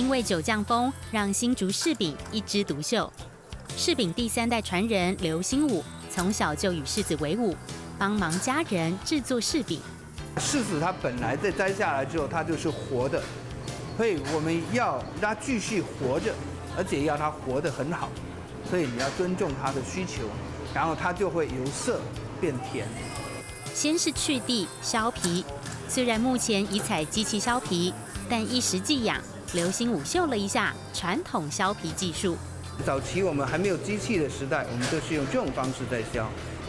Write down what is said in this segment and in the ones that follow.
因为酒匠风，让新竹柿饼一枝独秀。柿饼第3代传人刘兴武从小就与柿子为伍，帮忙家人制作柿饼。柿子它本来在摘下来之后，它就是活的，所以我们要让它继续活着，而且要它活得很好。所以你要尊重它的需求，然后它就会由涩变甜。先是去蒂削皮，虽然目前已采机器削皮，但一时技痒，刘兴武秀了一下传统削皮技术。早期我们还没有机器的时代，我们都是用这种方式在削。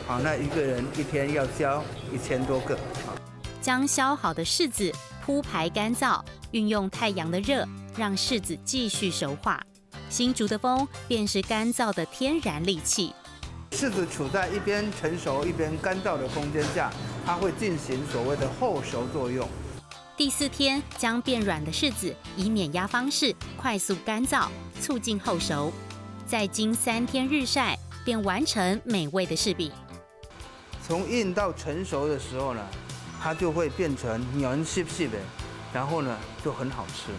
好，那一个人一天要削1000多个。将削好的柿子铺排干燥，运用太阳的热，让柿子继续熟化。新竹的风便是干燥的天然利器。柿子处在一边成熟一边干燥的空间下，它会进行所谓的后熟作用。第4天将变软的柿子以碾压方式快速干燥，促进后熟。再经3天日晒，便完成美味的柿饼。从硬到成熟的时候呢，它就会变成软细细的，然后呢就很好吃。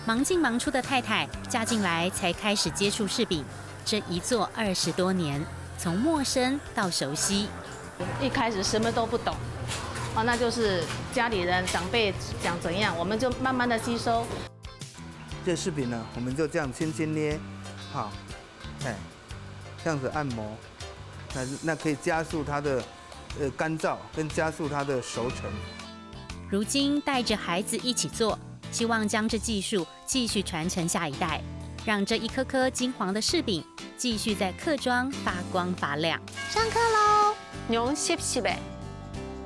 忙进忙出的太太嫁进来才开始接触柿饼，这一做20多年，从陌生到熟悉。一开始什么都不懂，那就是家里人长辈讲怎样，我们就慢慢的吸收。这柿饼呢，我们就这样轻轻捏，好，这样子按摩，那可以加速它的干燥，跟加速它的熟成。如今带着孩子一起做，希望将这技术继续传承下一代，让这一颗颗金黄的柿饼继续在客庄发光发亮。上课喽！娘习习呗，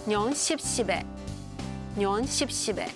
娘习习呗，娘习习呗。